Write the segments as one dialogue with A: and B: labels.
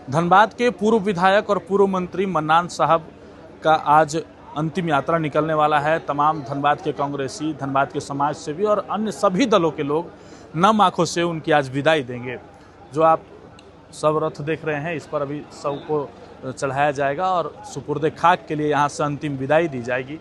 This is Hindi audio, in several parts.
A: धनबाद के पूर्व विधायक और पूर्व मंत्री मन्नान साहब का आज अंतिम यात्रा निकलने वाला है। तमाम धनबाद के कांग्रेसी, धनबाद के समाज सेवी और अन्य सभी दलों के लोग नम आंखों से उनकी आज विदाई देंगे। जो आप सब रथ देख रहे हैं, इस पर अभी सबको चढ़ाया जाएगा और सुपुर्दे खाक के लिए यहाँ से अंतिम विदाई दी जाएगी।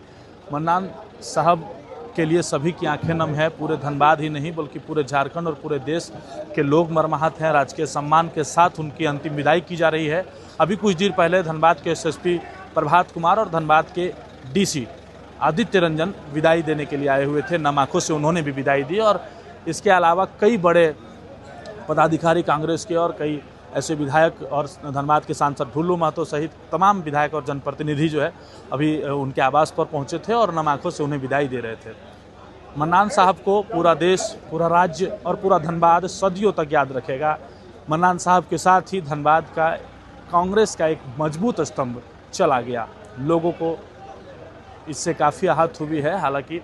A: मन्नान साहब के लिए सभी की आंखें नम है। पूरे धनबाद ही नहीं बल्कि पूरे झारखंड और पूरे देश के लोग मर्माहत हैं। राजकीय सम्मान के साथ उनकी अंतिम विदाई की जा रही है। अभी कुछ देर पहले धनबाद के एसएसपी प्रभात कुमार और धनबाद के डीसी आदित्य रंजन विदाई देने के लिए आए हुए थे। नम आंखों से उन्होंने भी विदाई दी और इसके अलावा कई बड़े पदाधिकारी कांग्रेस के और कई ऐसे विधायक और धनबाद के सांसद ढुल्लू महतो सहित तमाम विधायक और जनप्रतिनिधि जो है अभी उनके आवास पर पहुंचे थे और नम आंखों से उन्हें विदाई दे रहे थे। मन्नान साहब को पूरा देश, पूरा राज्य और पूरा धनबाद सदियों तक याद रखेगा। मन्नान साहब के साथ ही धनबाद का कांग्रेस का एक मजबूत स्तंभ चला गया। लोगों को इससे काफ़ी आहत हुई है। हालांकि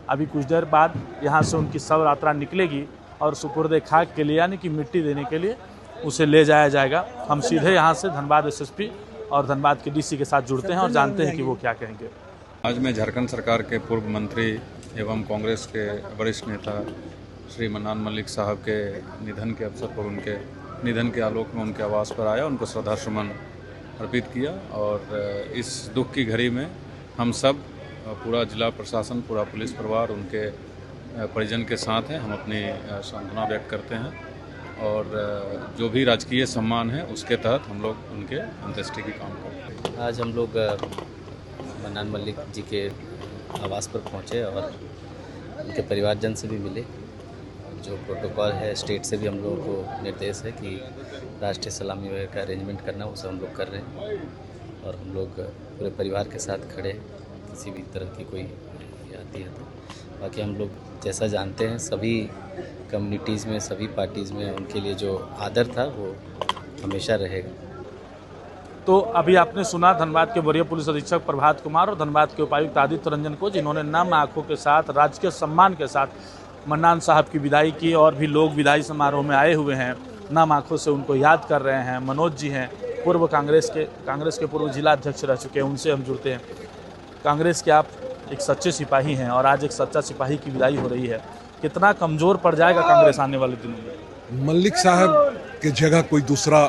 A: अभी कुछ देर बाद यहाँ से उनकी शव यात्रा निकलेगी और सुपुर्दे खाक के लिए यानी कि मिट्टी देने के लिए उसे ले जाया जाएगा। हम सीधे यहाँ से धनबाद एसएसपी और धनबाद के डीसी के साथ जुड़ते हैं और जानते हैं कि वो क्या कहेंगे।
B: आज मैं झारखंड सरकार के पूर्व मंत्री एवं कांग्रेस के वरिष्ठ नेता श्री मन्नान मल्लिक साहब के निधन के अवसर पर उनके निधन के आलोक में उनके आवास पर आया, उनको श्रद्धासुमन अर्पित किया। और इस दुख की घड़ी में हम सब, पूरा जिला प्रशासन, पूरा पुलिस परिवार उनके परिजन के साथ हैं। हम अपनी सांत्वना व्यक्त करते हैं और जो भी राजकीय सम्मान है उसके तहत हम लोग उनके अंत्येष्टि की काम करते हैं।
C: आज हम लोग मन्नान मल्लिक जी के आवास पर पहुंचे और उनके परिवारजन से भी मिले। जो प्रोटोकॉल है स्टेट से भी हम लोगों को निर्देश है कि राष्ट्रीय सलामी वगैरह का अरेंजमेंट करना, वो सब हम लोग कर रहे हैं और हम लोग पूरे परिवार के साथ खड़े हैं। किसी भी तरह की कोई आती है तो बाकी हम लोग जैसा जानते हैं सभी कम्युनिटीज़ में, सभी पार्टीज़ में उनके लिए जो आदर था वो हमेशा रहेगा।
A: तो अभी आपने सुना धनबाद के वरीय पुलिस अधीक्षक प्रभात कुमार और धनबाद के उपायुक्त आदित्य रंजन को, जिन्होंने नम आंखों के साथ, राजकीय सम्मान के साथ मन्नान साहब की विदाई की। और भी लोग विदाई समारोह में आए हुए हैं, नम आंखों से उनको याद कर रहे हैं। मनोज जी हैं, पूर्व कांग्रेस के पूर्व जिला अध्यक्ष रह चुके हैं, उनसे हम जुड़ते हैं। कांग्रेस के आप एक सच्चे सिपाही हैं और आज एक सच्चा सिपाही की विदाई हो रही है। कितना कमज़ोर पड़ जाएगा कांग्रेस आने वाले दिनों में?
D: मल्लिक साहब के जगह कोई दूसरा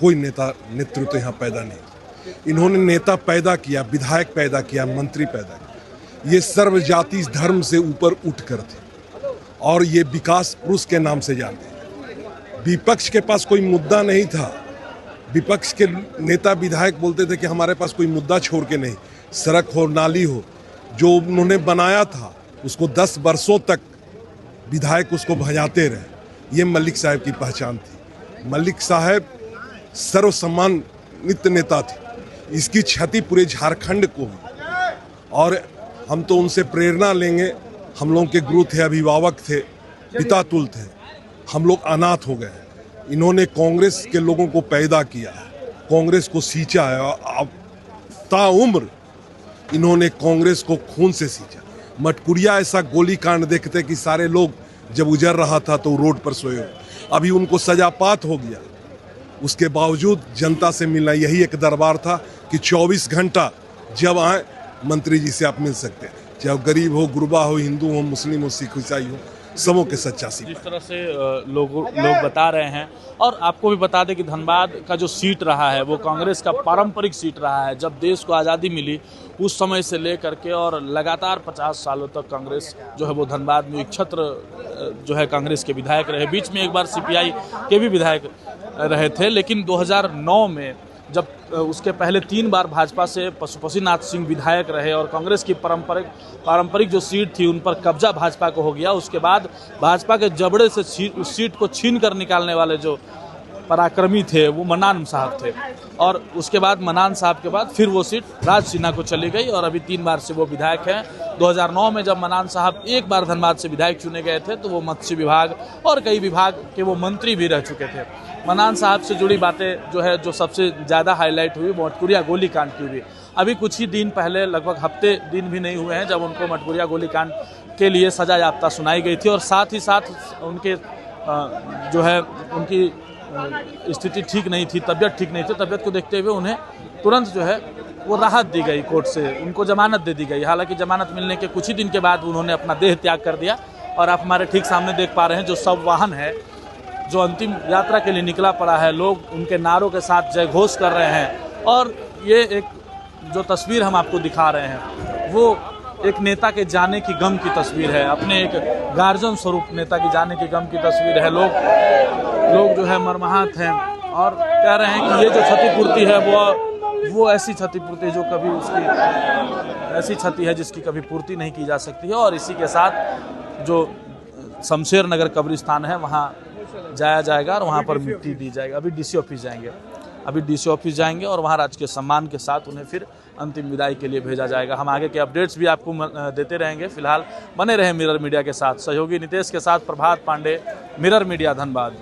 D: कोई नेता नेतृत्व यहाँ पैदा नहीं। इन्होंने नेता पैदा किया, विधायक पैदा किया, मंत्री पैदा किया। ये सर्व जाति धर्म से ऊपर उठकर थे और ये विकास पुरुष के नाम से जानते हैं। विपक्ष के पास कोई मुद्दा नहीं था। विपक्ष के नेता विधायक बोलते थे कि हमारे पास कोई मुद्दा छोड़ के नहीं, सड़क हो, नाली हो, जो उन्होंने बनाया था उसको 10 वर्षों तक विधायक उसको भजाते रहे। ये मल्लिक साहब की पहचान थी। मल्लिक साहब सर्वसम्मानित नेता थे। इसकी क्षति पूरे झारखंड को हुई और हम तो उनसे प्रेरणा लेंगे। हम लोगों के गुरु थे, अभिभावक थे, पिता तुल्य थे। हम लोग अनाथ हो गए। इन्होंने कांग्रेस के लोगों को पैदा किया, कांग्रेस को सींचा है और ताउम्र इन्होंने कांग्रेस को खून से सींचा। मटकुरिया ऐसा गोली कांड देखते कि सारे लोग जब उजर रहा था तो रोड पर सोए। अभी उनको सजापात हो गया, उसके बावजूद जनता से मिलना यही एक दरबार था कि 24 घंटा जब आए मंत्री जी से आप मिल सकते हैं। चाहे गरीब हो, गुरबा हो, हिंदू हो, मुस्लिम हो, सिख ईसाई हो, सबों के सच्चा सिपाही।
A: जिस तरह से लोग बता रहे हैं और आपको भी बता दें कि धनबाद का जो सीट रहा है वो कांग्रेस का पारंपरिक सीट रहा है। जब देश को आज़ादी मिली उस समय से लेकर के और लगातार 50 सालों तक कांग्रेस जो है वो धनबाद में एक छत्र जो है कांग्रेस के विधायक रहे। बीच में एक बार सीपीआई के भी विधायक रहे थे, लेकिन 2009 में जब उसके पहले 3 बार भाजपा से पशुपतिनाथ सिंह विधायक रहे और कांग्रेस की पारंपरिक जो सीट थी उन पर कब्जा भाजपा को हो गया। उसके बाद भाजपा के जबड़े से उस सीट को छीन कर निकालने वाले जो पराक्रमी थे वो मन्नान साहब थे और उसके बाद मन्नान साहब के बाद फिर वो सीट राज सिन्हा को चली गई और अभी 3 बार से वो विधायक हैं। 2009 में जब मन्नान साहब एक बार धनबाद से विधायक चुने गए थे तो वो मत्स्य विभाग और कई विभाग के वो मंत्री भी रह चुके थे। मन्नान साहब से जुड़ी बातें जो सबसे ज़्यादा हाईलाइट हुई वो मटकुरिया गोलीकांड की हुई। अभी कुछ ही दिन पहले, लगभग हफ्ते दिन भी नहीं हुए हैं, जब उनको मटकुरिया गोलीकांड के लिए सजा याफ्ता सुनाई गई थी और साथ ही साथ उनके जो है उनकी स्थिति ठीक नहीं थी, तबीयत ठीक नहीं थी। तबीयत को देखते हुए उन्हें तुरंत जो है वो राहत दी गई कोर्ट से, उनको जमानत दे दी गई। हालांकि जमानत मिलने के कुछ ही दिन के बाद उन्होंने अपना देह त्याग कर दिया और आप हमारे ठीक सामने देख पा रहे हैं जो शव वाहन है जो अंतिम यात्रा के लिए निकला पड़ा है। लोग उनके नारों के साथ जय घोष कर रहे हैं और ये एक जो तस्वीर हम आपको दिखा रहे हैं वो एक नेता के जाने की गम की तस्वीर है, अपने एक गार्जियन स्वरूप नेता की जाने की गम की तस्वीर है। लोग जो है मर्माहत हैं और कह रहे हैं कि ये जो क्षतिपूर्ति है वो ऐसी क्षतिपूर्ति जो कभी उसकी ऐसी क्षति है जिसकी कभी पूर्ति नहीं की जा सकती है। और इसी के साथ जो शमशेर नगर कब्रिस्तान है वहाँ जाया जाएगा और वहाँ पर मिट्टी दी जाएगी। अभी डीसी ऑफिस जाएंगे और वहाँ राजकीय सम्मान के साथ उन्हें फिर अंतिम विदाई के लिए भेजा जाएगा। हम आगे के अपडेट्स भी आपको देते रहेंगे। फिलहाल बने रहे मिरर मीडिया के साथ। सहयोगी नितेश के साथ प्रभात पांडे, मिरर मीडिया, धनबाद।